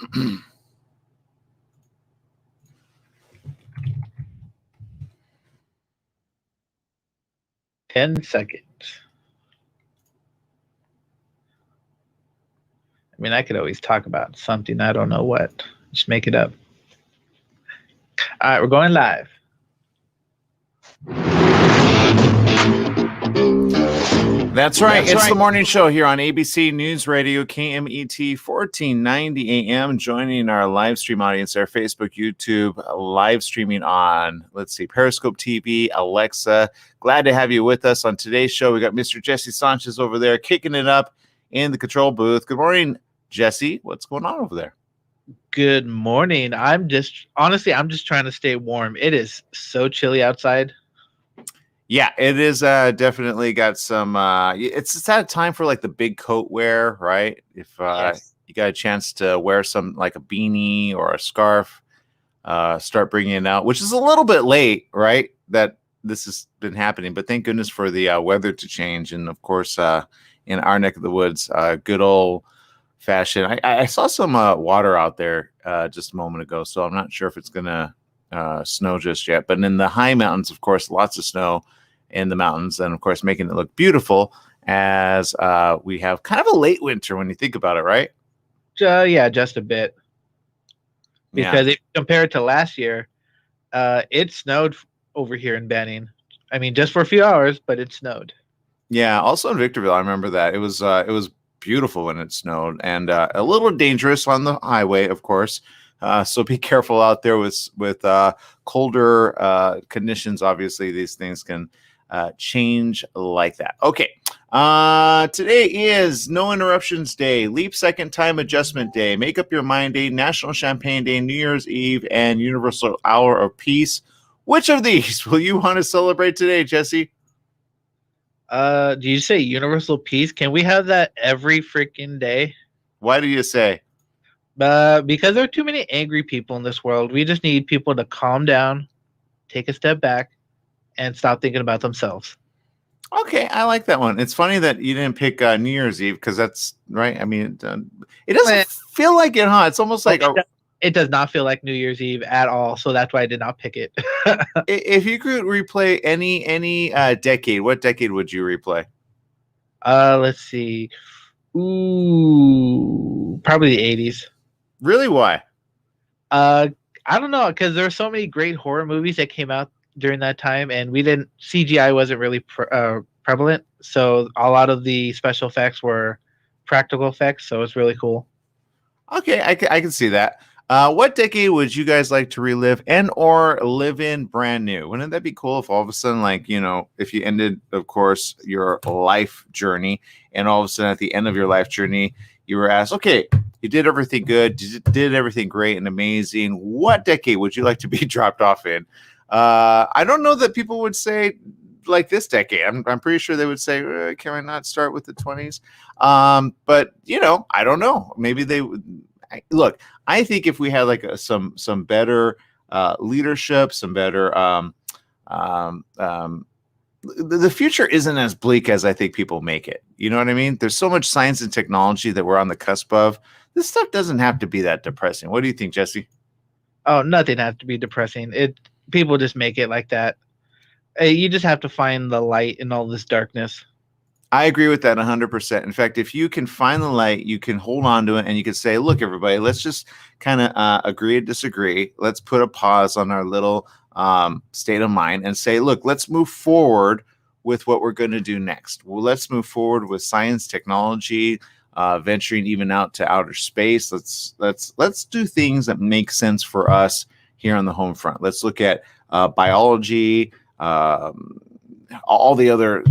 $10. I mean, I could always talk about something. I don't know what. Just make it up. All right, we're going live. That's right. It's the morning show here on ABC News Radio, KMET 1490 AM. Joining our live stream audience, our Facebook, YouTube, live streaming on, Periscope TV, Alexa. Glad to have you with us on today's show. We got Mr. Jesse Sanchez over there kicking it up in the control booth. Good morning, Jesse. What's going on over there? Good morning. I'm just trying to stay warm. It is so chilly outside. Yeah, it is definitely got some it's at a time for like the big coat wear, right? If Yes. You got a chance to wear some like a beanie or a scarf, start bringing it out, which is a little bit late, right? That this has been happening, but thank goodness for the weather to change. And of course, in our neck of the woods, good old fashioned. I saw some water out there just a moment ago, so I'm not sure if it's gonna snow just yet. But in the high mountains, of course, lots of snow in the mountains, and of course making it look beautiful as we have kind of a late winter when you think about it, right? Yeah, just a bit. Because if compared to last year, it snowed over here in Banning. I mean, just for a few hours, but it snowed. Yeah, also in Victorville, I remember that it was beautiful when it snowed, and a little dangerous on the highway, of course. So be careful out there with colder conditions. Obviously, these things can change like that. Okay. Today is No Interruptions Day, Leap Second Time Adjustment Day, Make Up Your Mind Day, National Champagne Day, New Year's Eve, and Universal Hour of Peace. Which of these will you want to celebrate today, Jesse? Do you say universal peace? Can we have that every freaking day? Why do you say? Because there are too many angry people in this world. We just need people to calm down, take a step back, and stop thinking about themselves. Okay, I like that one. It's funny that you didn't pick New Year's Eve because that's right. I mean, it doesn't feel like it, huh? It's almost like it does not feel like New Year's Eve at all. So that's why I did not pick it. If you could replay any decade, what decade would you replay? Let's see. Ooh, probably the 80s. Really? Why? I don't know, because there are so many great horror movies that came out during that time, and CGI wasn't really prevalent, so a lot of the special effects were practical effects, so it's really cool. Okay, I can see that. What decade would you guys like to relive and or live in brand new? Wouldn't that be cool if all of a sudden, like, if you ended, of course, your life journey, and all of a sudden at the end of your life journey, you were asked, okay, you did everything good, you did everything great and amazing. What decade would you like to be dropped off in? I don't know that people would say like this decade. I'm pretty sure they would say, can I not start with the 20s? But I don't know. Maybe they would. Look, I think if we had like some better leadership, some better the future isn't as bleak as I think people make it. You know what I mean? There's so much science and technology that we're on the cusp of. This stuff doesn't have to be that depressing. What do you think, Jesse? Oh, nothing has to be depressing. People just make it like that. You just have to find the light in all this darkness. I agree with that 100%. In fact, if you can find the light, you can hold on to it, and you can say, look, everybody, let's just kind of agree to disagree. Let's put a pause on our little state of mind and say, look, let's move forward with what we're going to do next. Well, let's move forward with science, technology, venturing even out to outer space. Let's do things that make sense for us here on the home front. Let's look at biology, all the other,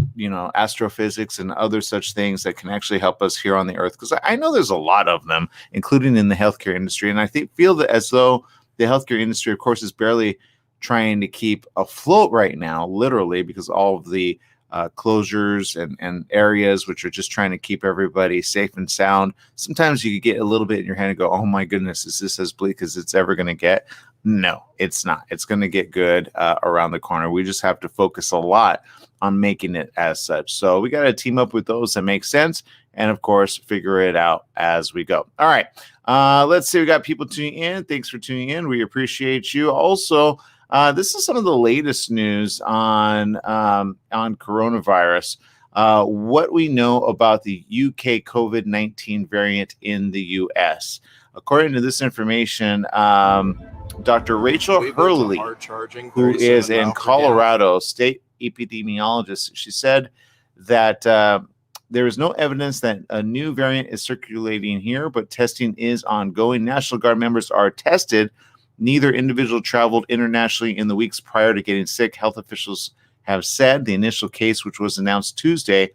astrophysics and other such things that can actually help us here on the earth. Because I know there's a lot of them, including in the healthcare industry. And I feel that as though the healthcare industry, of course, is barely trying to keep afloat right now, literally, because all of the closures and areas which are just trying to keep everybody safe and sound. Sometimes you get a little bit in your head and go, oh my goodness, is this as bleak as it's ever going to get? No, it's not. It's going to get good around the corner. We just have to focus a lot on making it as such. So we got to team up with those that make sense, and of course, figure it out as we go. All right. Let's see. We got people tuning in. Thanks for tuning in. We appreciate you. Also, this is some of the latest news on coronavirus. What we know about the UK COVID-19 variant in the US. According to this information, Dr. Rachel Hurley, who is in Colorado, state epidemiologist, she said that there is no evidence that a new variant is circulating here, but testing is ongoing. National Guard members are tested. Neither individual traveled internationally in the weeks prior to getting sick. Health officials have said the initial case, which was announced Tuesday,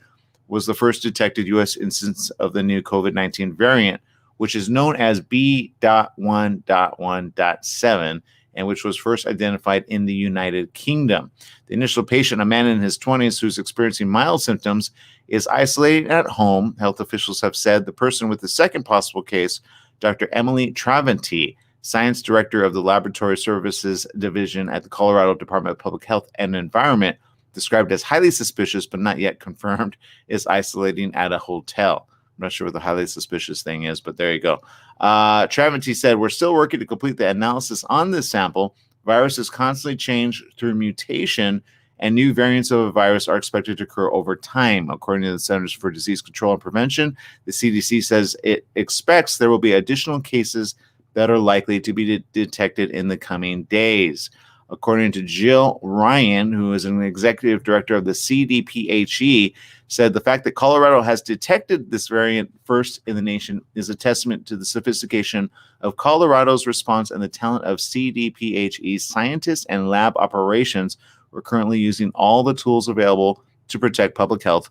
was the first detected U.S. instance of the new COVID-19 variant, which is known as B.1.1.7, and which was first identified in the United Kingdom. The initial patient, a man in his 20s who's experiencing mild symptoms, is isolated at home. Health officials have said the person with the second possible case, Dr. Emily Travanti, Science Director of the Laboratory Services Division at the Colorado Department of Public Health and Environment, described as highly suspicious but not yet confirmed, is isolating at a hotel. I'm not sure what the highly suspicious thing is, but there you go. Travanti said, we're still working to complete the analysis on this sample. Viruses constantly change through mutation, and new variants of a virus are expected to occur over time. According to the Centers for Disease Control and Prevention, the CDC says it expects there will be additional cases that are likely to be detected in the coming days. According to Jill Ryan, who is an executive director of the CDPHE, said the fact that Colorado has detected this variant first in the nation is a testament to the sophistication of Colorado's response and the talent of CDPHE scientists and lab operations. We're currently using all the tools available to protect public health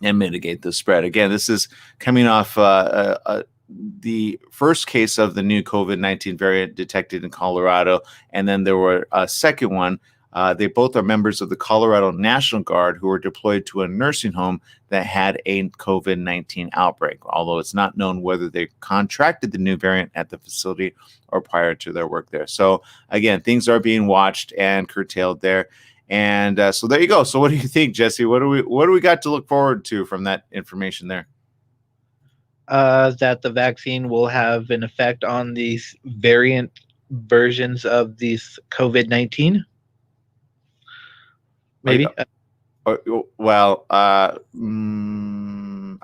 and mitigate the spread. Again, this is coming off the first case of the new COVID-19 variant detected in Colorado, and then there were a second one. They both are members of the Colorado National Guard who were deployed to a nursing home that had a COVID-19 outbreak, although it's not known whether they contracted the new variant at the facility or prior to their work there. So again, things are being watched and curtailed there. And so there you go. So what do you think, Jesse? What do we got to look forward to from that information there? That the vaccine will have an effect on these variant versions of these COVID-19. Maybe. Well, I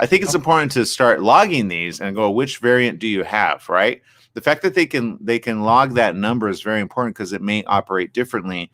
think it's important to start logging these and go, which variant do you have, right? The fact that they can log that number is very important because it may operate differently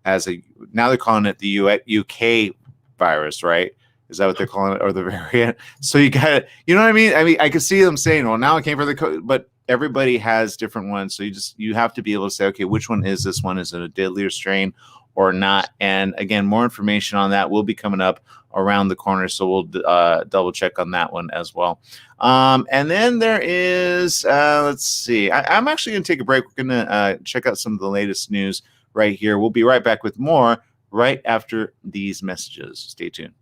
now they're calling it the UK virus, right? Is that what they're calling it, or the variant? So you got to, you know what I mean? I mean, I could see them saying, well, now it came for the COVID, but everybody has different ones. So you have to be able to say, okay, which one is this one? Is it a deadlier strain or not? And again, more information on that will be coming up around the corner. So we'll double check on that one as well. And then there is, let's see, I'm actually going to take a break. We're going to check out some of the latest news right here. We'll be right back with more right after these messages. Stay tuned.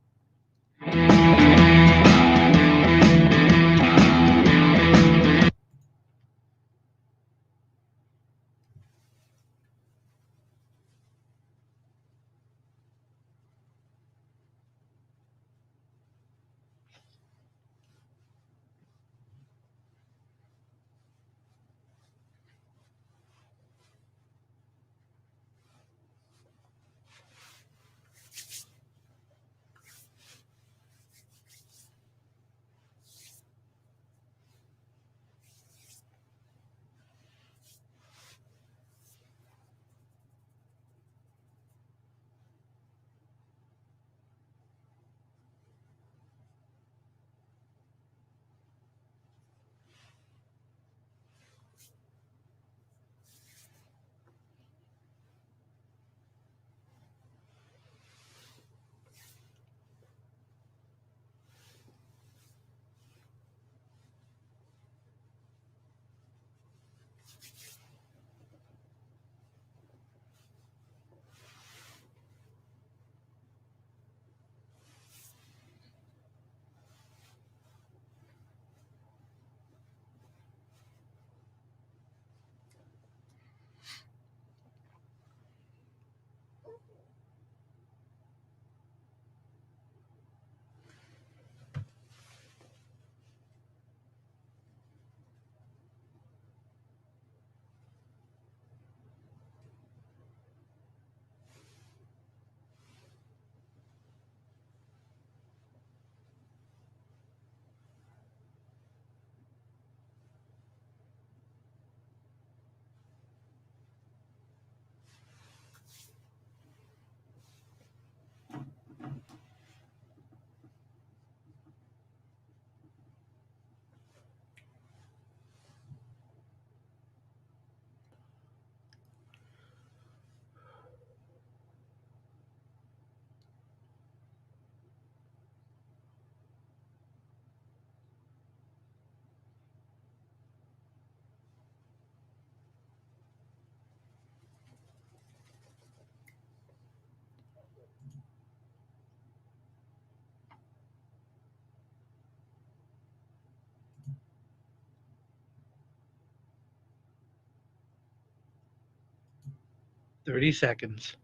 30 seconds.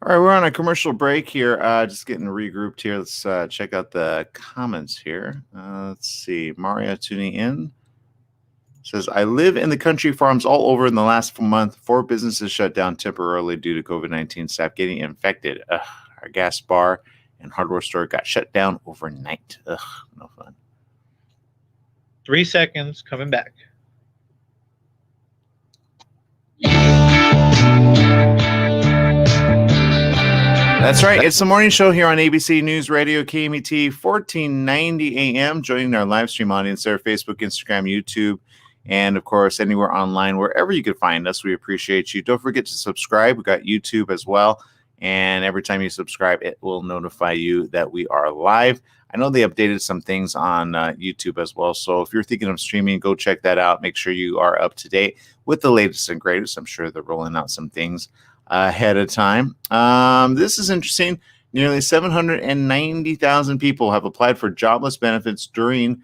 All right, we're on a commercial break here. Just getting regrouped here. Let's check out the comments here. Let's see. Maria tuning in says, I live in the country farms all over in the last month. 4 businesses shut down temporarily due to COVID-19 staff getting infected. Ugh, our gas bar and hardware store got shut down overnight. Ugh, no fun. 3 seconds, coming back. That's right. It's the morning show here on ABC News Radio, KMET, 1490 AM. Joining our live stream audience there, Facebook, Instagram, YouTube, and of course, anywhere online, wherever you could find us. We appreciate you. Don't forget to subscribe. We got YouTube as well. And every time you subscribe, it will notify you that we are live. I know they updated some things on YouTube as well. So if you're thinking of streaming, go check that out. Make sure you are up to date with the latest and greatest. I'm sure they're rolling out some things ahead of time. This is interesting. Nearly 790,000 people have applied for jobless benefits during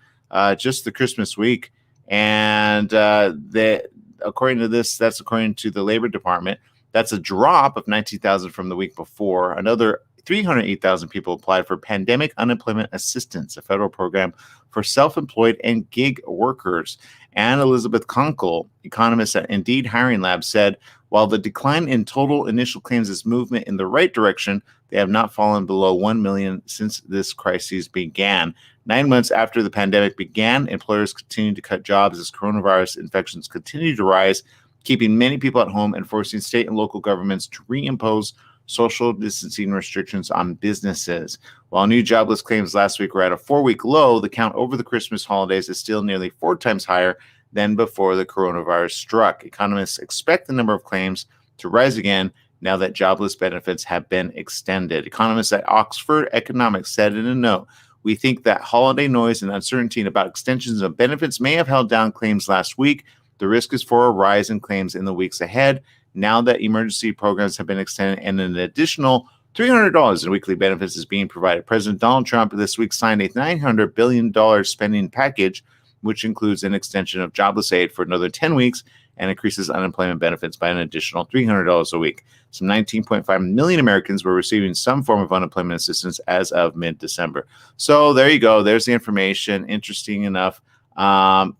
just the Christmas week. And according to this, that's according to the Labor Department. That's a drop of 19,000 from the week before. Another 308,000 people applied for Pandemic Unemployment Assistance, a federal program for self-employed and gig workers. And Elizabeth Kunkel, economist at Indeed Hiring Lab, said, while the decline in total initial claims is movement in the right direction, they have not fallen below 1 million since this crisis began. 9 months after the pandemic began, employers continued to cut jobs as coronavirus infections continue to rise, keeping many people at home and forcing state and local governments to reimpose social distancing restrictions on businesses. While new jobless claims last week were at a 4-week low, the count over the Christmas holidays is still nearly 4 times higher than before the coronavirus struck. Economists expect the number of claims to rise again now that jobless benefits have been extended. Economists at Oxford Economics said in a note, we think that holiday noise and uncertainty about extensions of benefits may have held down claims last week. The risk is for a rise in claims in the weeks ahead, now that emergency programs have been extended and an additional $300 in weekly benefits is being provided. President Donald Trump this week signed a $900 billion spending package, which includes an extension of jobless aid for another 10 weeks and increases unemployment benefits by an additional $300 a week. Some 19.5 million Americans were receiving some form of unemployment assistance as of mid-December. So there you go. There's the information. Interesting enough. I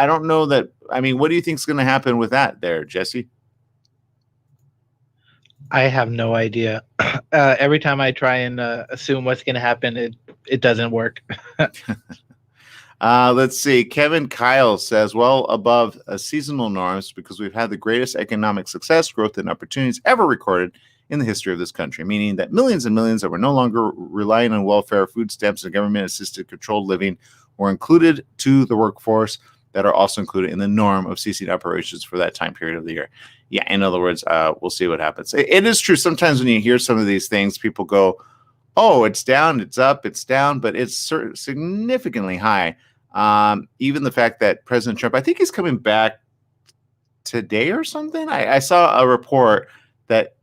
don't know that. I mean, what do you think is going to happen with that there, Jesse? I have no idea. Every time I try and assume what's going to happen, it doesn't work. Let's see. Kevin Kyle says, well above seasonal norms because we've had the greatest economic success, growth, and opportunities ever recorded in the history of this country, meaning that millions and millions that were no longer relying on welfare, food stamps, and government-assisted controlled living were included to the workforce that are also included in the norm of ceasing operations for that time period of the year. Yeah, in other words, we'll see what happens. It is true. Sometimes when you hear some of these things, people go, oh, it's down, it's up, it's down, but it's significantly high. Even the fact that President Trump, I think he's coming back today or something. I saw a report that,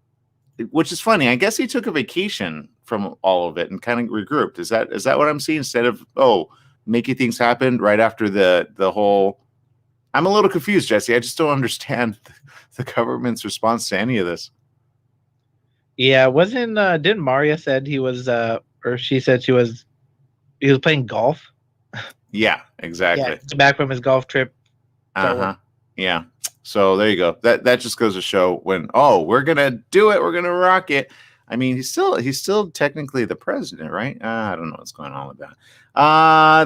which is funny. I guess he took a vacation from all of it and kind of regrouped. Is that what I'm seeing? Instead of, making things happen right after the whole, I'm a little confused, Jesse. I just don't understand the government's response to any of this. Yeah, didn't Maria said he was, or she said he was playing golf? Yeah, exactly. Yeah, back from his golf trip. Yeah. So there you go. That just goes to show when, we're gonna do it, we're gonna rock it. I mean, he's still technically the president, right? I don't know what's going on with that.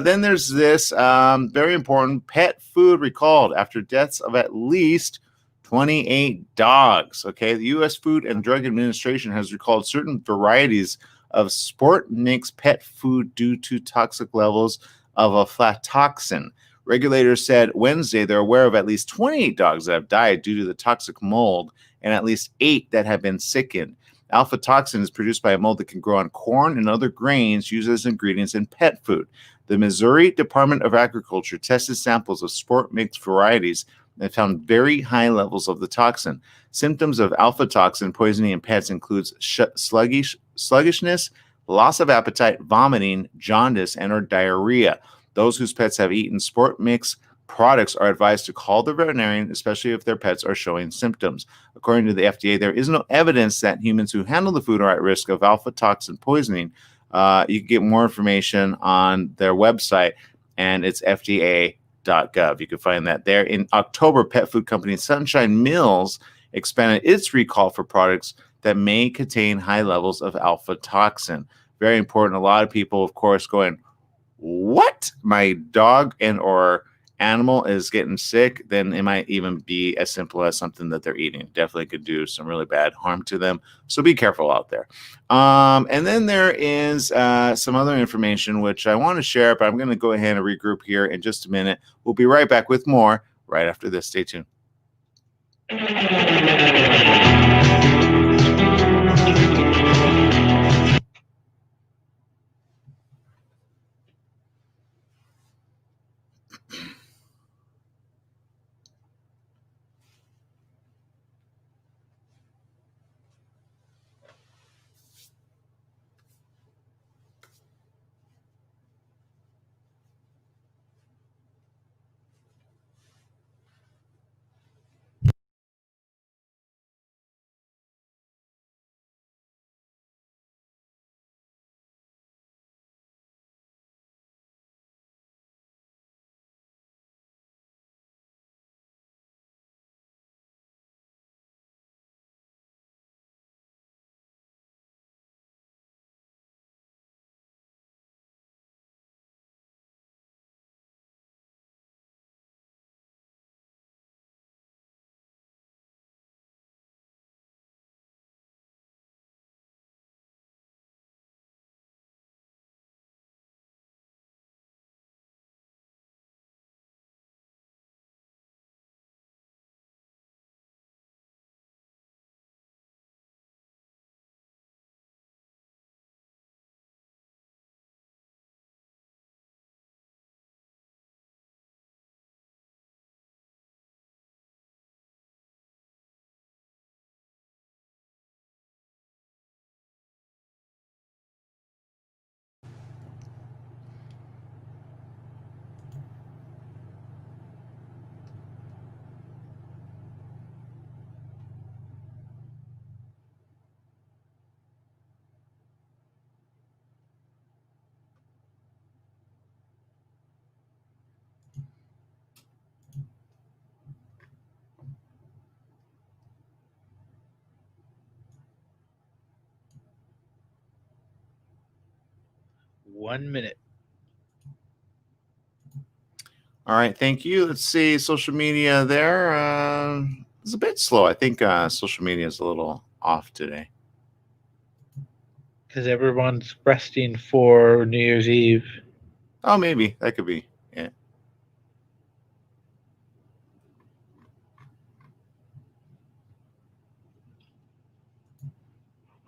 Then there's this very important pet food recalled after deaths of at least 28 dogs. Okay, the U.S. Food and Drug Administration has recalled certain varieties of sport mix pet food due to toxic levels of aflatoxin. Regulators said Wednesday they're aware of at least 28 dogs that have died due to the toxic mold and at least 8 that have been sickened. Aflatoxin is produced by a mold that can grow on corn and other grains used as ingredients in pet food. The Missouri Department of Agriculture tested samples of sport mix varieties and found very high levels of the toxin. Symptoms of aflatoxin poisoning in pets includes sluggishness, loss of appetite, vomiting, jaundice, and or diarrhea. Those whose pets have eaten sport mix products are advised to call the veterinarian, especially if their pets are showing symptoms. According to the FDA, there is no evidence that humans who handle the food are at risk of alpha toxin poisoning. You can get more information on their website, and it's FDA.gov. You can find that there. In October, pet food company Sunshine Mills expanded its recall for products that may contain high levels of alpha toxin. Very important. A lot of people, of course, going, what? My dog and or animal is getting sick, then it might even be as simple as something that they're eating. Definitely could do some really bad harm to them. So be careful out there. And then there is some other information which I want to share, but I'm going to go ahead and regroup here in just a minute. We'll be right back with more right after this. Stay tuned. 1 minute. All right, thank you. Let's see, social media there. It's a bit slow. I think social media is a little off today. Because everyone's resting for New Year's Eve. Oh, maybe. That could be. Yeah.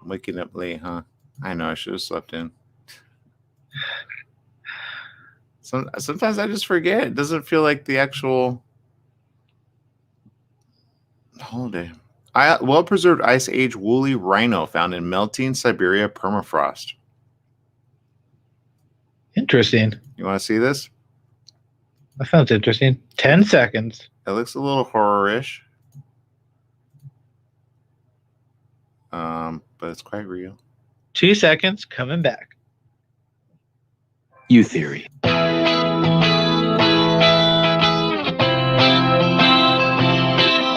Waking up late, huh? I know. I should have slept in. Sometimes I just forget. It doesn't feel like the actual holiday. Well-preserved Ice Age woolly rhino found in melting Siberia permafrost. Interesting. You want to see this? That sounds interesting. 10 seconds. It looks a little horror-ish. But it's quite real. 2 seconds, coming back. You theory.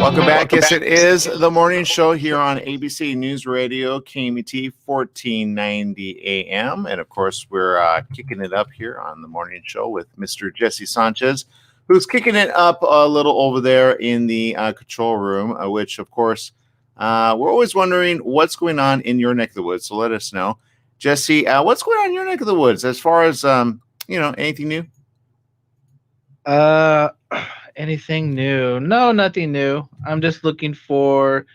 Welcome back. Yes, it is the morning show here on ABC News Radio, KMET 1490 AM. And of course, we're kicking it up here on the morning show with Mr. Jesse Sanchez, who's kicking it up a little over there in the control room, which, of course, we're always wondering what's going on in your neck of the woods. So let us know. Jesse, what's going on in your neck of the woods as far as, anything new? Anything new? No, nothing new. I'm just looking for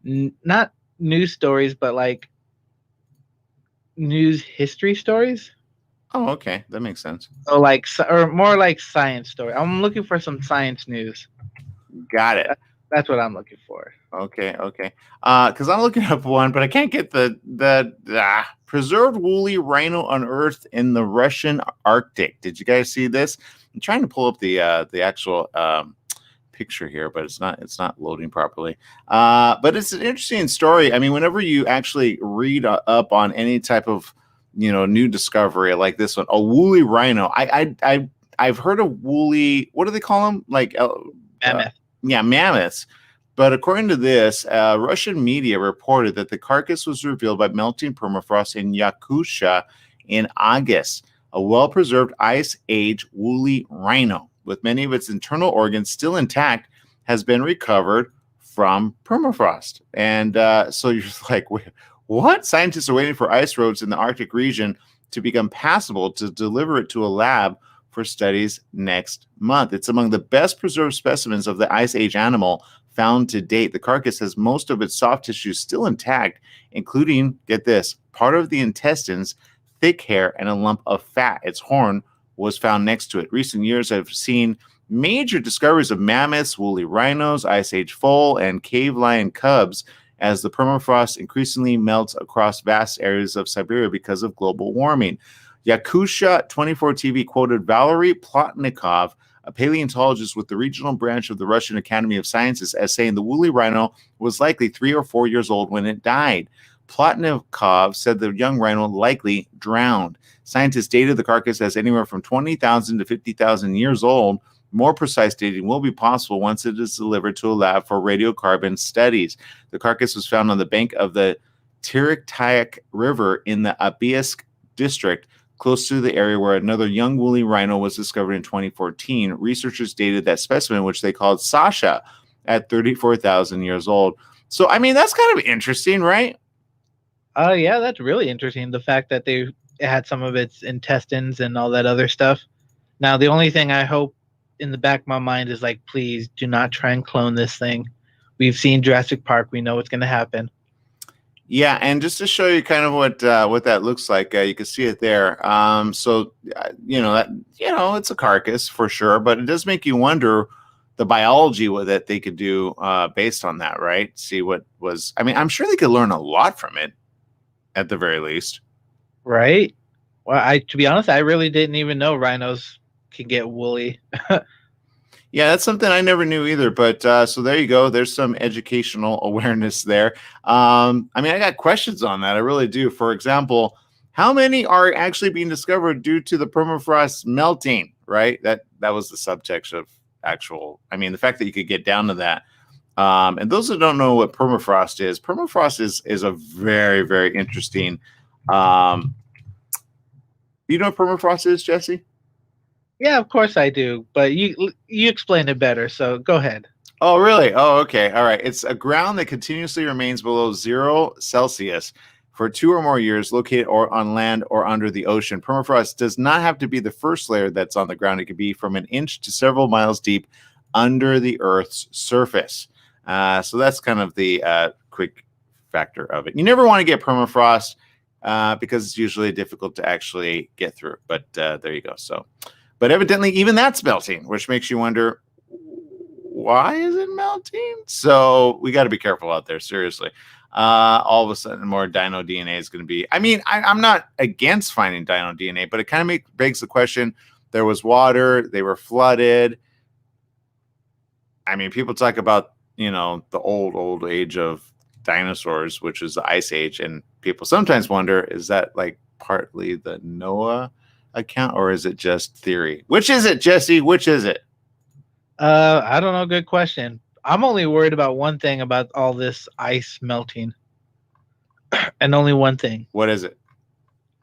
not news stories, but like news history stories. Oh, okay. That makes sense. So or more like science story. I'm looking for some science news. Got it. That's what I'm looking for. Okay, okay. Because I'm looking up one, but I can't get the preserved woolly rhino unearthed in the Russian Arctic. Did you guys see this? I'm trying to pull up the actual picture here, but it's not loading properly. But it's an interesting story. I mean, whenever you actually read up on any type of new discovery like this one, a woolly rhino. I've heard of woolly. What do they call them? Like Mammoth. yeah, mammoths. But according to this, Russian media reported that the carcass was revealed by melting permafrost in Yakutia in August, a well-preserved ice age woolly rhino with many of its internal organs still intact has been recovered from permafrost. And so you're like, what? Scientists are waiting for ice roads in the Arctic region to become passable to deliver it to a lab for studies next month. It's among the best preserved specimens of the ice age animal found to date. The carcass has most of its soft tissue still intact, including, get this, part of the intestines, thick hair, and a lump of fat. Its horn was found next to it. Recent years have seen major discoveries of mammoths, woolly rhinos, ice age foal, and cave lion cubs as the permafrost increasingly melts across vast areas of Siberia because of global warming. Yakutia 24 TV quoted Valery Plotnikov, a paleontologist with the regional branch of the Russian Academy of Sciences, as saying the woolly rhino was likely 3 or 4 years old when it died. Plotnikov said the young rhino likely drowned. Scientists dated the carcass as anywhere from 20,000 to 50,000 years old. More precise dating will be possible once it is delivered to a lab for radiocarbon studies. The carcass was found on the bank of the Tiriktayak River in the Abisk district, close to the area where another young woolly rhino was discovered in 2014. Researchers dated that specimen, which they called Sasha, at 34,000 years old. So, I mean, that's kind of interesting, right? Yeah, that's really interesting. The fact that it had some of its intestines and all that other stuff. Now, the only thing I hope in the back of my mind is like, please do not try and clone this thing. We've seen Jurassic Park. We know what's going to happen. Yeah, and just to show you kind of what that looks like, you can see it there. It's a carcass for sure, but it does make you wonder the biology that they could do based on that, right? See what was. I mean, I'm sure they could learn a lot from it, at the very least. Right. Well, to be honest, I really didn't even know rhinos can get woolly. Yeah, that's something I never knew either. But so there you go. There's some educational awareness there. I mean, I got questions on that. I really do. For example, how many are actually being discovered due to the permafrost melting? Right. That was the subtext of actual. I mean, the fact that you could get down to that. And those that don't know what permafrost is a very, very interesting. You know what permafrost is, Jesse? Yeah, of course I do, but you explained it better, so go ahead. Oh, really? Oh, okay. All right. It's a ground that continuously remains below 0 Celsius for 2 or more years, located or on land or under the ocean. Permafrost does not have to be the first layer that's on the ground. It could be from an inch to several miles deep under the Earth's surface. So that's kind of the quick factor of it. You never want to get permafrost because it's usually difficult to actually get through. But there you go. So. But evidently, even that's melting, which makes you wonder, why is it melting? So we got to be careful out there, seriously. All of a sudden, more dino DNA is going to be... I mean, I'm not against finding dino DNA, but it kind of begs the question, there was water, they were flooded. I mean, people talk about, the old age of dinosaurs, which is the Ice Age, and people sometimes wonder, is that like partly the Noah account, or is it just theory? Which is it, Jesse? Which is it? I don't know. Good question. I'm only worried about one thing about all this ice melting, and only one thing. What is it?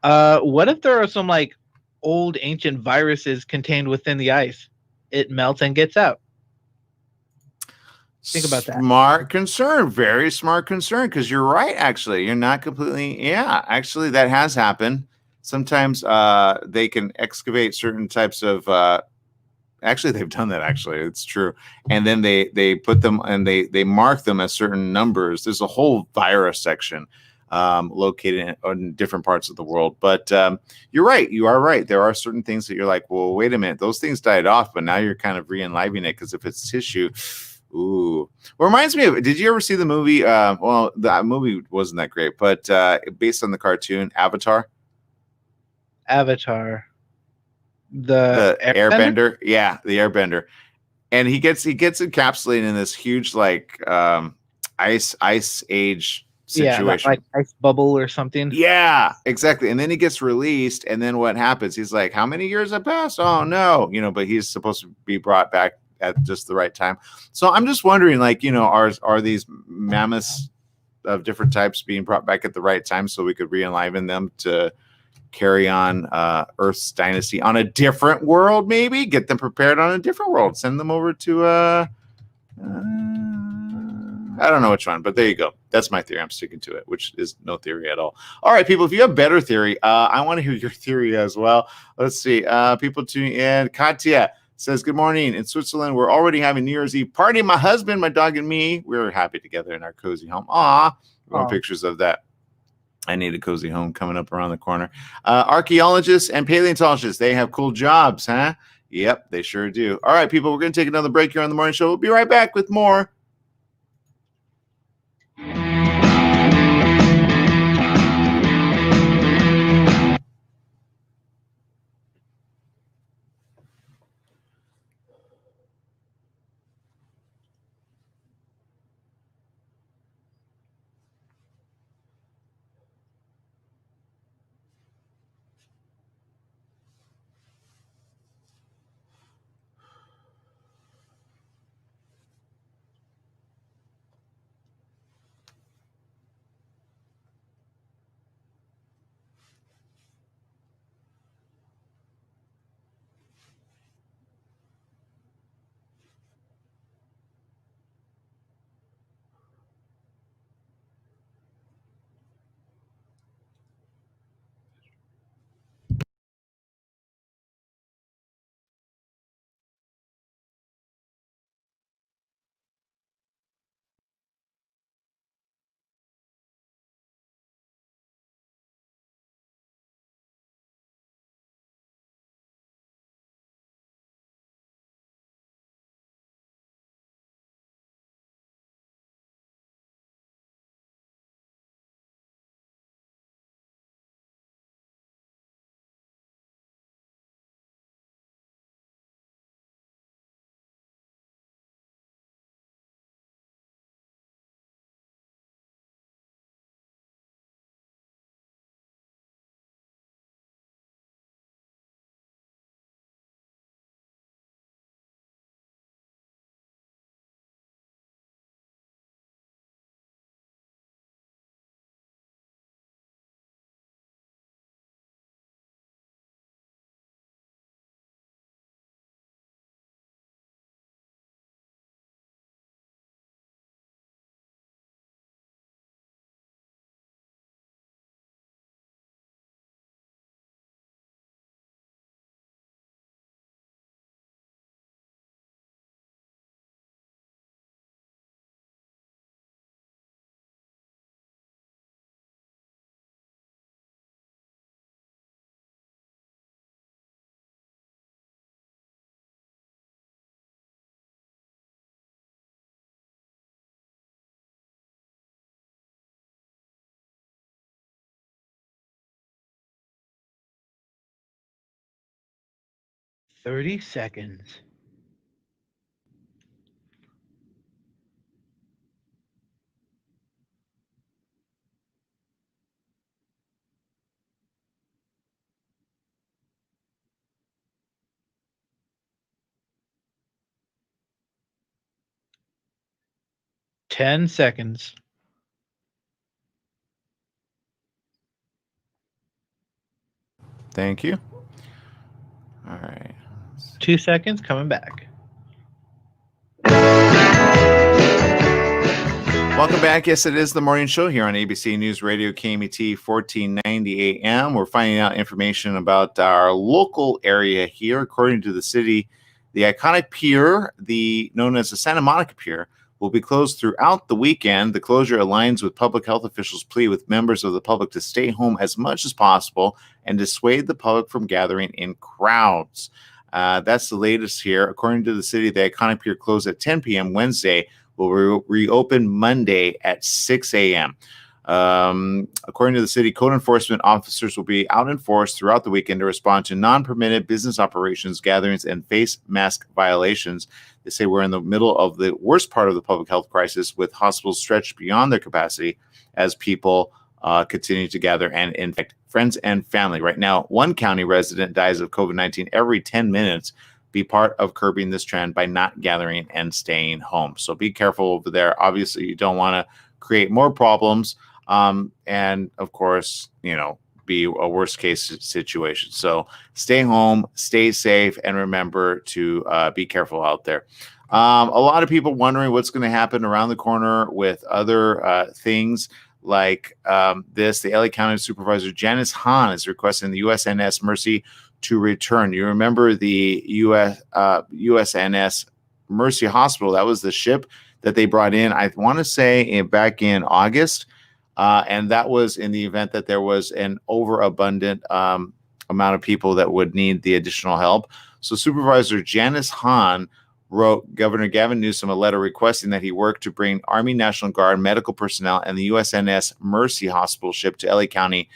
What if there are some like old ancient viruses contained within the ice? It melts and gets out. Think about that. Smart concern, very smart concern, because you're right, actually. You're not completely... Yeah, actually, that has happened. Sometimes they can excavate certain types of... actually, they've done that, actually. It's true. And then they put them and they mark them as certain numbers. There's a whole virus section located in different parts of the world. But you're right. You are right. There are certain things that you're like, well, wait a minute. Those things died off, but now you're kind of re-enlivening it, because if it's tissue... Ooh. Well, reminds me of, did you ever see the movie? Well, the movie wasn't that great, but based on the cartoon Avatar, Avatar, the the Airbender. Airbender. Yeah, the Airbender. And he gets encapsulated in this huge like ice age Yeah, that situation. like ice bubble or something. Yeah, exactly. And then he gets released, and then what happens? He's like, "How many years have passed? Oh no, but he's supposed to be brought back at just the right time." So I'm just wondering, like, are these mammoths of different types being brought back at the right time so we could re-enliven them to carry on Earth's dynasty on a different world? Maybe get them prepared on a different world. Send them over to I don't know which one, but there you go. That's my theory. I'm sticking to it, which is no theory at all. All right, people, if you have better theory, I want to hear your theory as well. Let's see. People tuning in. Katya says, good morning. In Switzerland, we're already having New Year's Eve party. My husband, my dog, and me, we're happy together in our cozy home. Aw, we want pictures of that. I need a cozy home coming up around the corner. Archaeologists and paleontologists, they have cool jobs, huh? Yep, they sure do. All right, people, we're going to take another break here on the morning show. We'll be right back with more. Thirty seconds. Ten seconds. Thank you. All right. 2 seconds. Coming back. Welcome back. Yes, it is the morning show here on ABC News Radio KMET 1490 AM. We're finding out information about our local area here. According to the city, the iconic pier, known as the Santa Monica Pier, will be closed throughout the weekend. The closure aligns with public health officials' plea with members of the public to stay home as much as possible and dissuade the public from gathering in crowds. That's the latest here. According to the city, the iconic pier closed at 10 p.m. Wednesday will reopen Monday at 6 a.m. According to the city, code enforcement officers will be out in force throughout the weekend to respond to non-permitted business operations, gatherings, and face mask violations. They say we're in the middle of the worst part of the public health crisis, with hospitals stretched beyond their capacity as people continue to gather and infect friends and family. Right now, one county resident dies of COVID-19 every 10 minutes. Be part of curbing this trend by not gathering and staying home. So be careful over there. Obviously, you don't want to create more problems. And of course, be a worst case situation. So stay home, stay safe, and remember to be careful out there. A lot of people wondering what's going to happen around the corner with other things like this. The LA County Supervisor Janice Hahn is requesting the USNS Mercy to return. You remember the USNS Mercy Hospital? That was the ship that they brought in, I want to say, back in August. And that was in the event that there was an overabundant amount of people that would need the additional help. So Supervisor Janice Hahn wrote Governor Gavin Newsom a letter requesting that he work to bring Army National Guard medical personnel and the USNS Mercy Hospital ship to LA County.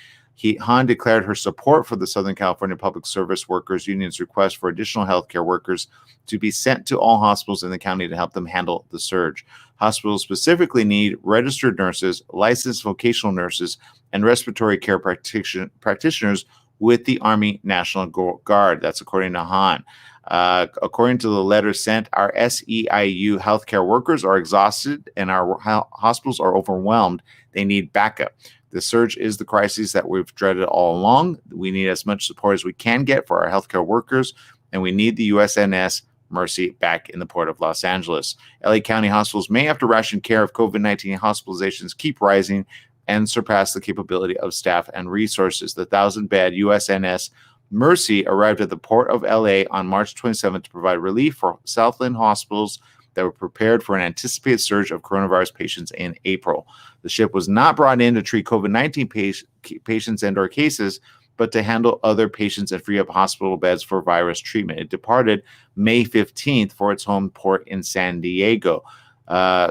Hahn declared her support for the Southern California Public Service Workers Union's request for additional healthcare workers to be sent to all hospitals in the county to help them handle the surge. Hospitals specifically need registered nurses, licensed vocational nurses, and respiratory care practitioners with the Army National Guard. That's according to Hahn. According to the letter sent, our SEIU healthcare workers are exhausted and our hospitals are overwhelmed. They need backup. The surge is the crisis that we've dreaded all along. We need as much support as we can get for our healthcare workers, and we need the USNS Mercy back in the port of Los Angeles. LA County hospitals may have to ration care if COVID-19 hospitalizations keep rising and surpass the capability of staff and resources. The 1,000-bed USNS Mercy arrived at the port of LA on March 27th to provide relief for Southland hospitals that were prepared for an anticipated surge of coronavirus patients in April. The ship was not brought in to treat COVID-19 patients and/or cases, but to handle other patients and free up hospital beds for virus treatment. It departed May 15th for its home port in San Diego.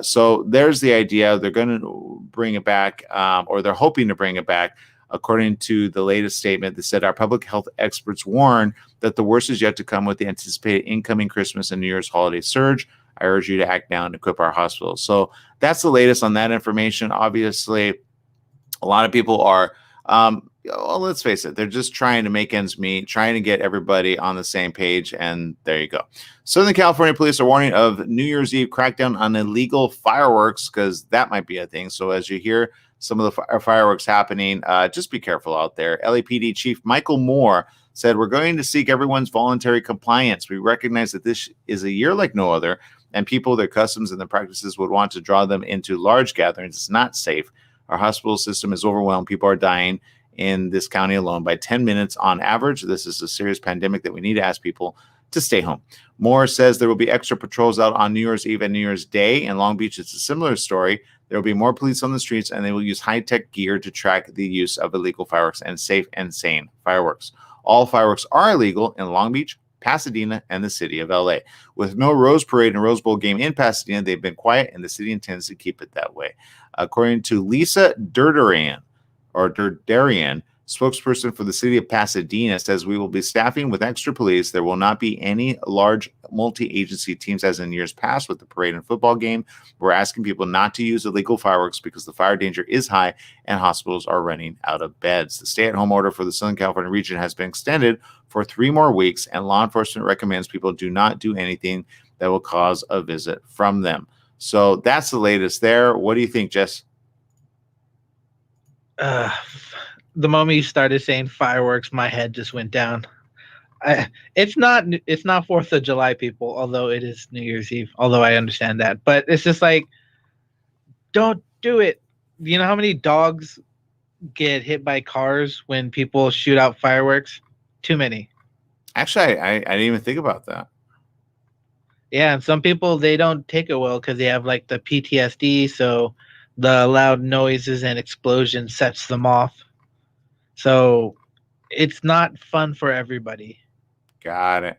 So there's the idea. They're going to bring it back, or they're hoping to bring it back. According to the latest statement, they said our public health experts warn that the worst is yet to come with the anticipated incoming Christmas and New Year's holiday surge. I urge you to act now and equip our hospitals. So that's the latest on that information. Obviously, a lot of people are, well, let's face it, they're just trying to make ends meet, trying to get everybody on the same page, and there you go. Southern California police are warning of New Year's Eve crackdown on illegal fireworks, because that might be a thing. So as you hear some of the fireworks happening, just be careful out there. LAPD Chief Michael Moore said, we're going to seek everyone's voluntary compliance. We recognize that this is a year like no other, and people, their customs, and their practices would want to draw them into large gatherings. It's not safe. Our hospital system is overwhelmed. People are dying in this county alone by 10 minutes on average. This is a serious pandemic that we need to ask people to stay home. Moore says there will be extra patrols out on New Year's Eve and New Year's Day. In Long Beach, it's a similar story. There will be more police on the streets, and they will use high-tech gear to track the use of illegal fireworks and safe and sane fireworks. All fireworks are illegal in Long Beach, Pasadena, and the city of LA. With no Rose Parade and Rose Bowl game in Pasadena, they've been quiet, and the city intends to keep it that way. According to Lisa Derderian, spokesperson for the city of Pasadena, says we will be staffing with extra police. There will not be any large multi-agency teams as in years past with the parade and football game. We're asking people not to use illegal fireworks because the fire danger is high and hospitals are running out of beds. The stay-at-home order for the Southern California region has been extended for 3 more weeks, and law enforcement recommends people do not do anything that will cause a visit from them. So that's the latest there. What do you think, Jess? The moment you started saying fireworks, my head just went down. It's not 4th of July, people, although it is New Year's Eve, although I understand that. But it's just like, don't do it. You know how many dogs get hit by cars when people shoot out fireworks? Too many. Actually, I didn't even think about that. Yeah, and some people, they don't take it well because they have like the PTSD, so the loud noises and explosions sets them off. So it's not fun for everybody. Got it.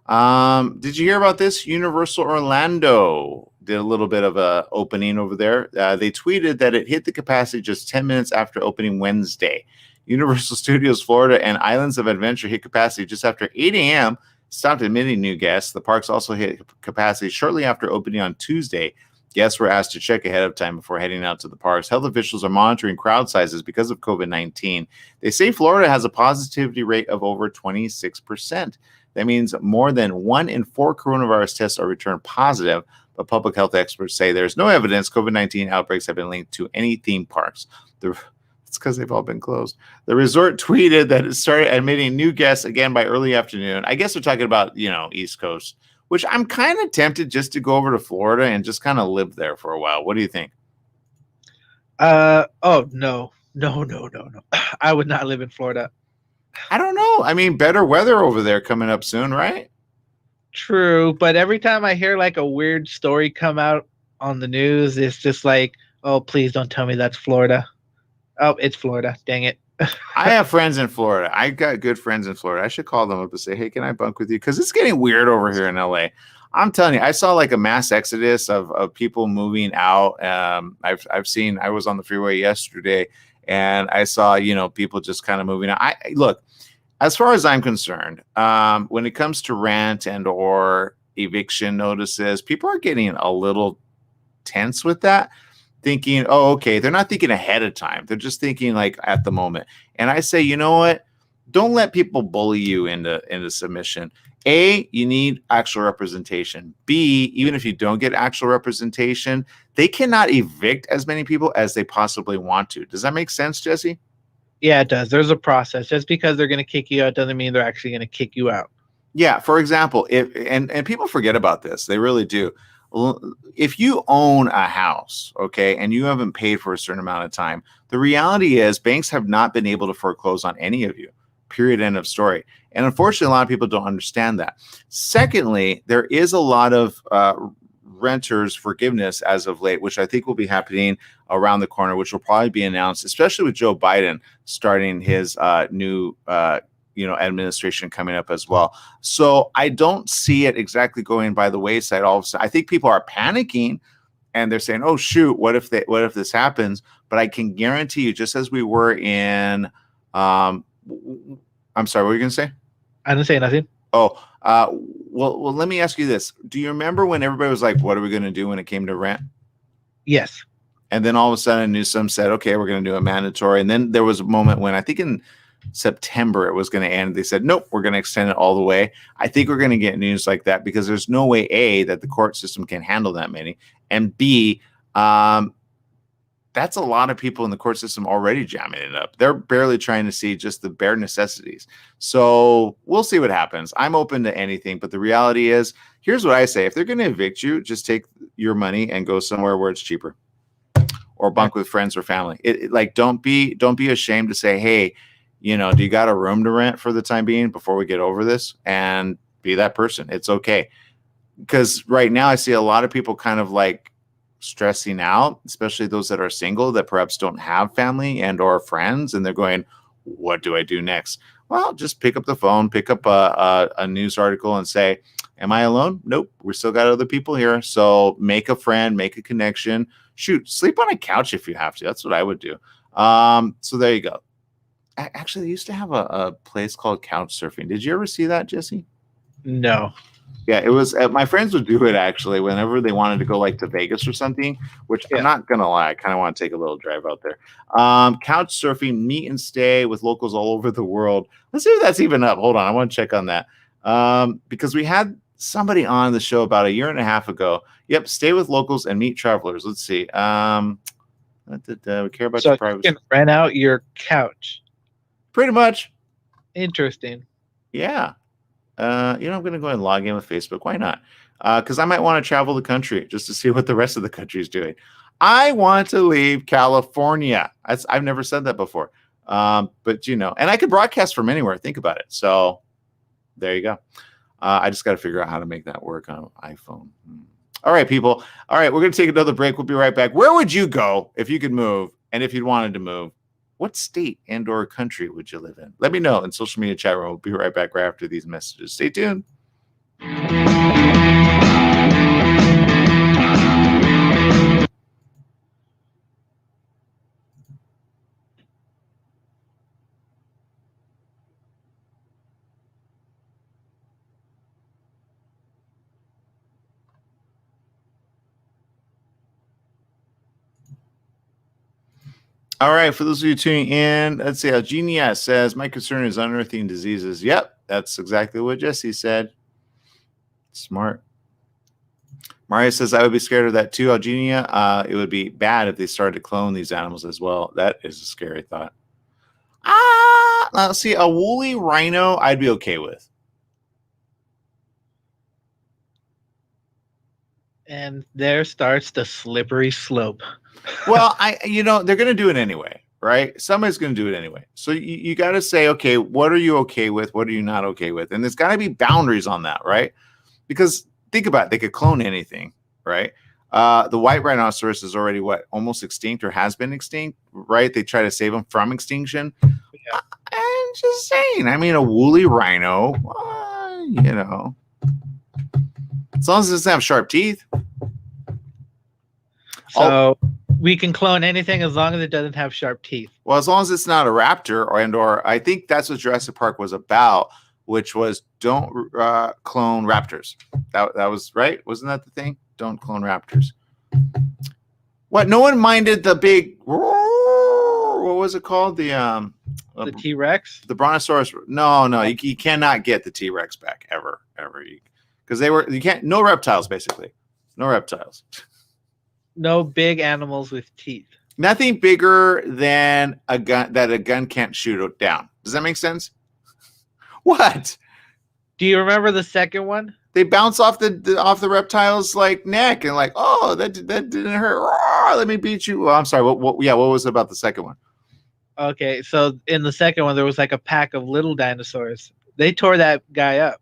Did you hear about this? Universal Orlando did a little bit of a opening over there. They tweeted that it hit the capacity just 10 minutes after opening Wednesday. Universal Studios Florida and Islands of Adventure hit capacity just after 8 a.m. Stopped admitting new guests. The parks also hit capacity shortly after opening on Tuesday. Guests were asked to check ahead of time before heading out to the parks. Health officials are monitoring crowd sizes because of COVID-19. They say Florida has a positivity rate of over 26%. That means more than 1 in 4 coronavirus tests are returned positive, but public health experts say there's no evidence COVID-19 outbreaks have been linked to any theme parks. It's because they've all been closed. The resort tweeted that it started admitting new guests again by early afternoon. I guess they're talking about, East Coast, which I'm kind of tempted just to go over to Florida and just kind of live there for a while. What do you think? Oh no, no, no, no, no. I would not live in Florida. I don't know. I mean, better weather over there coming up soon, right? True, but every time I hear like a weird story come out on the news, it's just like, oh, please don't tell me that's Florida. Oh, it's Florida. Dang it. I have friends in Florida. I got good friends in Florida. I should call them up and say, hey, can I bunk with you? Because it's getting weird over here in LA. I'm telling you, I saw like a mass exodus of people moving out. I've seen, I was on the freeway yesterday and I saw, people just kind of moving out. Look, as far as I'm concerned, when it comes to rent and or eviction notices, people are getting a little tense with that, thinking, oh, okay, they're not thinking ahead of time. They're just thinking like at the moment. And I say, you know what? Don't let people bully you into submission. A, you need actual representation. B, even if you don't get actual representation, they cannot evict as many people as they possibly want to. Does that make sense, Jesse? Yeah, it does. There's a process. Just because they're going to kick you out doesn't mean they're actually going to kick you out. Yeah. For example, if and people forget about this, they really do. If you own a house, okay, and you haven't paid for a certain amount of time, the reality is banks have not been able to foreclose on any of you. Period. End of story. And unfortunately, a lot of people don't understand that. Secondly, there is a lot of renters forgiveness as of late, which I think will be happening around the corner, which will probably be announced, especially with Joe Biden starting his new administration coming up as well. So I don't see it exactly going by the wayside. All of a sudden, I think people are panicking and they're saying, "Oh shoot, what if this happens?" But I can guarantee you, just as we were in, I'm sorry, what were you going to say? I didn't say nothing. Oh, well, let me ask you this. Do you remember when everybody was like, what are we going to do when it came to rent? Yes. And then all of a sudden Newsom said, okay, we're going to do a mandatory. And then there was a moment when I think in September it was going to end. They said, nope, we're going to extend it all the way. I think we're going to get news like that because there's no way, A, that the court system can handle that many. And B, that's a lot of people in the court system already jamming it up. They're barely trying to see just the bare necessities. So we'll see what happens. I'm open to anything, but the reality is, here's what I say. If they're going to evict you, just take your money and go somewhere where it's cheaper or bunk with friends or family. Don't be ashamed to say, hey, do you got a room to rent for the time being before we get over this? And be that person. It's okay. Because right now I see a lot of people kind of like stressing out, especially those that are single that perhaps don't have family and or friends, and they're going, what do I do next? Well, just pick up the phone, pick up a news article and say, am I alone? Nope, we still got other people here. So make a friend, make a connection. Shoot, sleep on a couch if you have to. That's what I would do. So there you go. Actually, they used to have a place called couch surfing. Did you ever see that, Jesse? No. Yeah, it was. My friends would do it actually whenever they wanted to go like to Vegas or something. Which I'm not gonna lie, I kind of want to take a little drive out there. Couch surfing, meet and stay with locals all over the world. Let's see if that's even up. Hold on, I want to check on that because we had somebody on the show about a year and a half ago. Yep, stay with locals and meet travelers. Let's see. We care about your privacy. You can rent out your couch. Pretty much. Interesting. Yeah. I'm going to go and log in with Facebook. Why not? Because I might want to travel the country just to see what the rest of the country is doing. I want to leave California. I've never said that before. But, and I could broadcast from anywhere. Think about it. So there you go. I just got to figure out how to make that work on an iPhone. All right, people. All right, we're going to take another break. We'll be right back. Where would you go if you could move and if you wanted to move? What state and or country would you live in? Let me know in social media chat room. We'll be right back right after these messages. Stay tuned. All right, for those of you tuning in, let's see how Genia says, my concern is unearthing diseases. Yep, that's exactly what Jesse said. Smart. Mario says, I would be scared of that too, Algenia. It would be bad if they started to clone these animals as well. That is a scary thought. Let's see, a woolly rhino I'd be okay with. And there starts the slippery slope. Well, they're going to do it anyway, right? Somebody's going to do it anyway. So you got to say, okay, what are you okay with? What are you not okay with? And there's got to be boundaries on that, right? Because think about it, they could clone anything, right? The white rhinoceros is already almost extinct or has been extinct, right? They try to save them from extinction. Yeah. I'm just saying. I mean, a woolly rhino, as long as it doesn't have sharp teeth. So we can clone anything as long as it doesn't have sharp teeth. Well, as long as it's not a raptor, or I think that's what Jurassic Park was about, which was don't clone raptors. That was right. Wasn't that the thing? Don't clone raptors. What? No one minded the big. What was it called? The T-Rex. The brontosaurus. No. You cannot get the T-Rex back ever, because you can't. No reptiles, basically. No reptiles. No big animals with teeth. Nothing bigger than a gun that a gun can't shoot it down. Does that make sense? What? Do you remember the second one? They bounce off the reptile's like neck and like, oh, that didn't hurt. Oh, let me beat you. Well, I'm sorry. What was it about the second one? Okay, so in the second one, there was like a pack of little dinosaurs. They tore that guy up.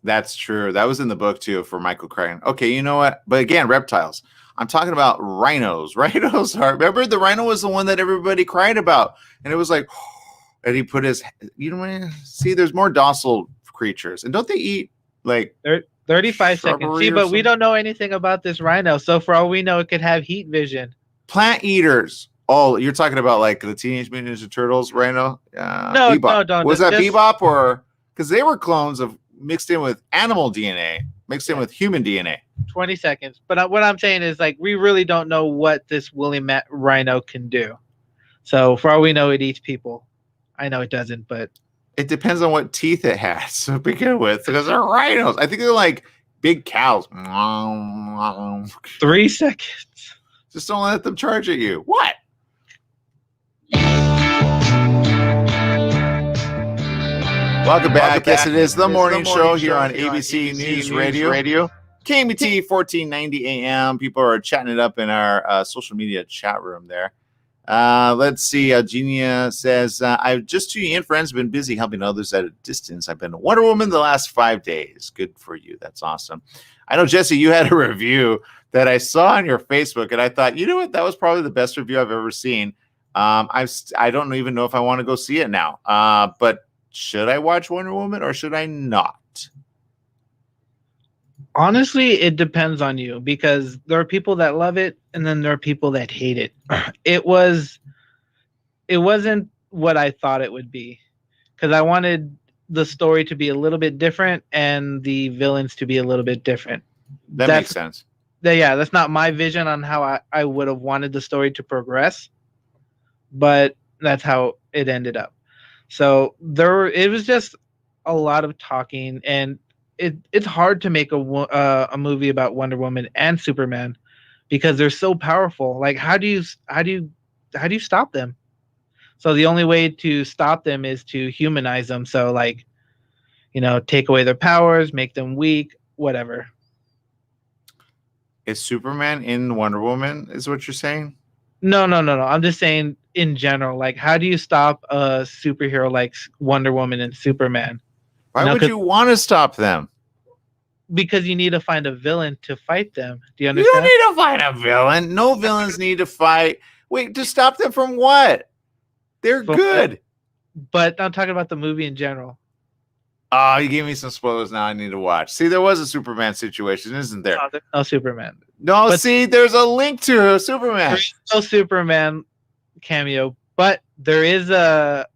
That's true. That was in the book too for Michael Crichton. Okay, you know what? But again, reptiles. I'm talking about rhinos. Rhinos are. Remember, the rhino was the one that everybody cried about, and it was like, and he put his. See, there's more docile creatures, and don't they eat like 35 seconds? See, but we don't know anything about this rhino, so for all we know, it could have heat vision. Plant eaters. Oh, you're talking about like the Teenage Mutant Ninja Turtles rhino? No, Bebop. No. Was that Bebop or because they were clones of mixed in with animal DNA, mixed in with human DNA? 20 seconds. But what I'm saying is, like, we really don't know what this woolly rhino can do. So for all we know, it eats people. I know it doesn't, but it depends on what teeth it has to begin with, because they're rhinos. I think they're like big cows. 3 seconds. Just don't let them charge at you. What? Welcome back. Yes, it is the morning show here on ABC News Radio. KMT 1490 AM. People are chatting it up in our social media chat room there. Let's see. Genia says, I've just tuning in, friends. Been busy helping others at a distance. I've been a Wonder Woman the last 5 days. Good for you. That's awesome. I know, Jesse, you had a review that I saw on your Facebook, and I thought, you know what? That was probably the best review I've ever seen. I don't even know if I want to go see it now. But should I watch Wonder Woman or should I not? Honestly, it depends on you, because there are people that love it and then there are people that hate it. It wasn't what I thought it would be, because I wanted the story to be a little bit different and the villains to be a little bit different. That makes sense. Yeah, that's not my vision on how I would have wanted the story to progress, but that's how it ended up. So it was just a lot of talking, and it's hard to make a movie about Wonder Woman and Superman because they're so powerful. Like, how do you stop them? So the only way to stop them is to humanize them. So, like, take away their powers, make them weak, whatever. Is Superman in Wonder Woman, is what you're saying? No. I'm just saying in general, like, how do you stop a superhero like Wonder Woman and Superman? Why would you want to stop them? Because you need to find a villain to fight them. Do you understand? You don't need to find a villain. No villains need to fight. Wait, to stop them from what? They're good. But I'm talking about the movie in general. Oh, you gave me some spoilers now I need to watch. See, there was a Superman situation, isn't there? No, there's no Superman. No, But see, there's a link to Superman. there is no Superman cameo, but there is a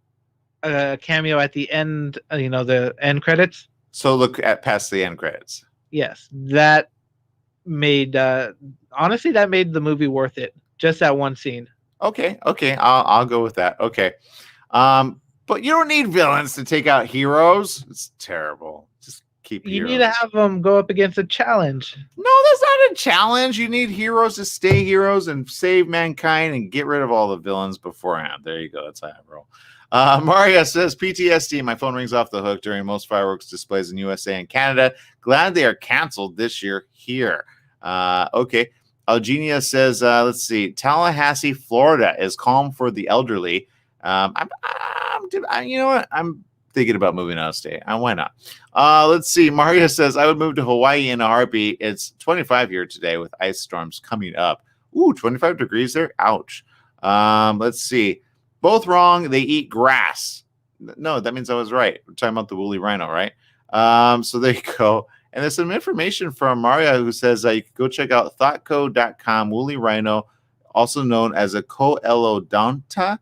cameo at the end, the end credits. So look at past the end credits. Yes, that made honestly that made the movie worth it. Just that one scene. Okay, I'll go with that. Okay. But you don't need villains to take out heroes. It's terrible. Just keep You heroes. need to have them go up against a challenge. No, that's not a challenge. You need heroes to stay heroes and save mankind and get rid of all the villains beforehand. There you go. That's how I roll. Maria says, PTSD, my phone rings off the hook during most fireworks displays in USA and Canada. Glad they are canceled this year here. Okay. Eugenia says, let's see. Tallahassee, Florida is calm for the elderly. You know what? I'm thinking about moving out of state. Why not? Let's see. Maria says, I would move to Hawaii in a heartbeat. It's 25 here today with ice storms coming up. Ooh, 25 degrees there. Ouch. Let's see. Both wrong. They eat grass. No, that means I was right. We're talking about the woolly rhino, right? So there you go. And there's some information from Maria who says you can go check out thoughtco.com, woolly rhino, also known as a coelodonta,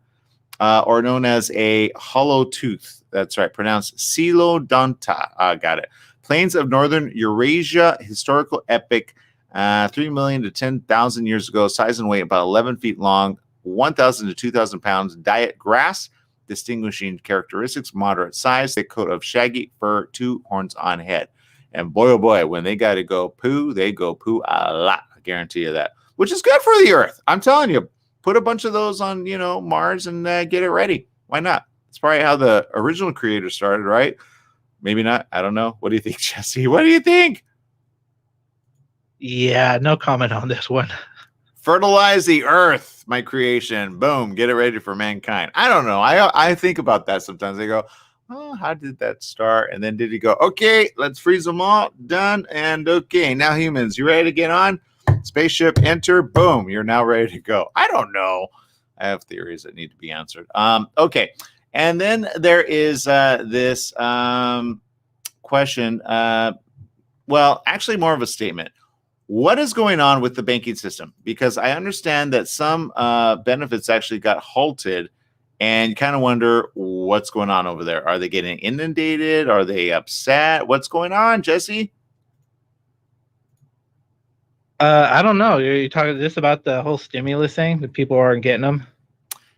or known as a hollow tooth. That's right. Pronounced coelodonta. Got it. Plains of northern Eurasia, historical epic, 3 million to 10,000 years ago, size and weight about 11 feet long, 1,000 to 2,000 pounds, diet grass, distinguishing characteristics, moderate size, thick coat of shaggy fur, 2 horns on head. And boy, oh boy, when they got to go poo, they go poo a lot. I guarantee you that, which is good for the earth. I'm telling you, put a bunch of those on, Mars and get it ready. Why not? It's probably how the original creator started, right? Maybe not. I don't know. What do you think, Jesse? What do you think? Yeah, no comment on this one. Fertilize the earth, my creation. Boom, get it ready for mankind. I don't know. I think about that sometimes. I go, oh, how did that start? And then did he go, okay, let's freeze them all. Done. And okay, now humans, you ready to get on? Spaceship, enter. Boom, you're now ready to go. I don't know. I have theories that need to be answered. Okay. And then there is this question. Well, actually more of a statement. What is going on with the banking system? Because I understand that some benefits actually got halted, and you kind of wonder what's going on over there. Are they getting inundated? Are they upset? What's going on, Jesse? I don't know. You're talking just about the whole stimulus thing that people aren't getting them.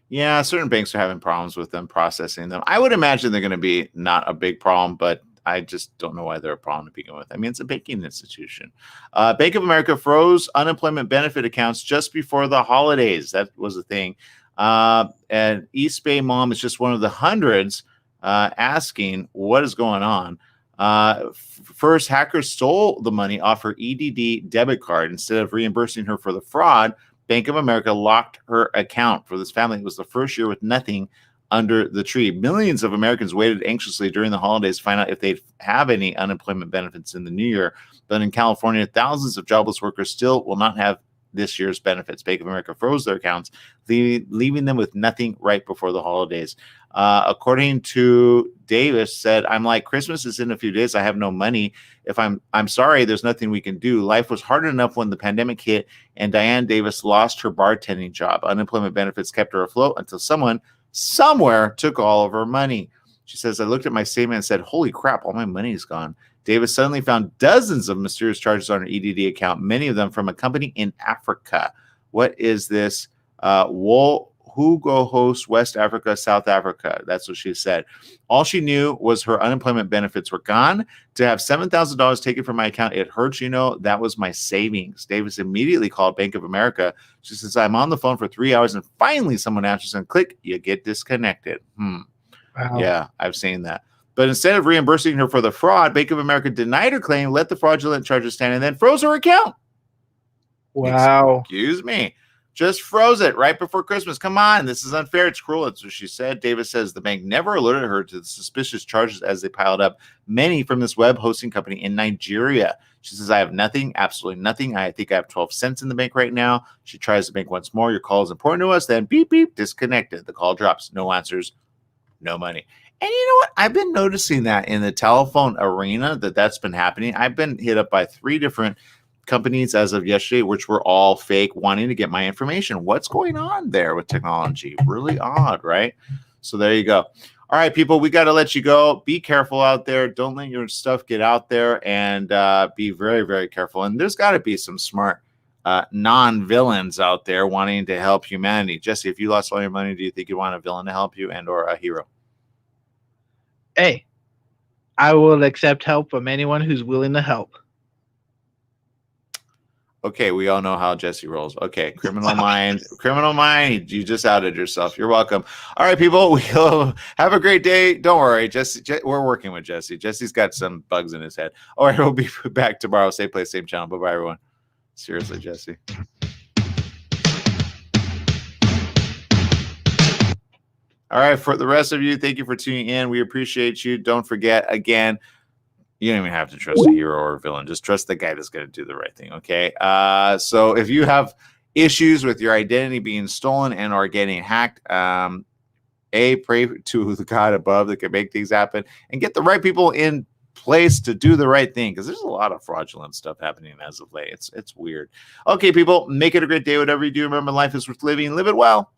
Yeah, certain banks are having problems with them processing them. I would imagine they're going to be not a big problem, but I just don't know why they're a problem to begin with. I mean, it's a banking institution. Bank of America froze unemployment benefit accounts just before the holidays. That was the thing. And East Bay mom is just one of the hundreds asking what is going on. First, hackers stole the money off her EDD debit card. Instead of reimbursing her for the fraud, Bank of America locked her account. For this family, it was the first year with nothing under the tree. Millions of Americans waited anxiously during the holidays to find out if they'd have any unemployment benefits in the new year. But in California, thousands of jobless workers still will not have this year's benefits. Bank of America froze their accounts, leaving them with nothing right before the holidays. According to Davis said, I'm like, Christmas is in a few days. I have no money. If I'm sorry, there's nothing we can do. Life was hard enough when the pandemic hit and Diane Davis lost her bartending job. Unemployment benefits kept her afloat until someone somewhere took all of her money. She says, I looked at my statement and said, holy crap, all my money is gone. Davis suddenly found dozens of mysterious charges on her EDD account, many of them from a company in Africa. What is this? Hugo host West Africa, South Africa. That's what she said. All she knew was her unemployment benefits were gone. To have $7,000 taken from my account, it hurts, that was my savings. Davis immediately called Bank of America. She says, I'm on the phone for 3 hours and finally someone answers and click, you get disconnected. Wow. Yeah, I've seen that. But instead of reimbursing her for the fraud, Bank of America denied her claim, let the fraudulent charges stand, and then froze her account. Wow. Excuse me. Just froze it right before Christmas. Come on. This is unfair. It's cruel. That's what she said. Davis says the bank never alerted her to the suspicious charges as they piled up, many from this web hosting company in Nigeria. She says, I have nothing, absolutely nothing. I think I have 12 cents in the bank right now. She tries the bank once more. Your call is important to us. Then beep, beep, disconnected. The call drops. No answers. No money. And you know what? I've been noticing that in the telephone arena that's been happening. I've been hit up by 3 different companies as of yesterday, which were all fake, wanting to get my information. What's going on there with technology? Really odd, right? So there you go. All right, people, we got to let you go. Be careful out there. Don't let your stuff get out there, and be very, very careful. And there's got to be some smart non-villains out there wanting to help humanity. Jesse, if you lost all your money, do you think you want a villain to help you and or a hero? Hey, I will accept help from anyone who's willing to help. Okay, we all know how Jesse rolls. Okay, criminal mind, you just outed yourself. You're welcome. All right, people, we'll have a great day. Don't worry, Jesse, we're working with Jesse. Jesse's got some bugs in his head. All right, we'll be back tomorrow. Same place, same channel. Bye-bye, everyone. Seriously, Jesse. All right, for the rest of you, thank you for tuning in. We appreciate you. Don't forget, again, you don't even have to trust a hero or a villain. Just trust the guy that's going to do the right thing, okay? So if you have issues with your identity being stolen and or getting hacked, pray to the God above that can make things happen and get the right people in place to do the right thing, because there's a lot of fraudulent stuff happening as of late. It's weird. Okay, people, make it a great day. Whatever you do, remember life is worth living. Live it well.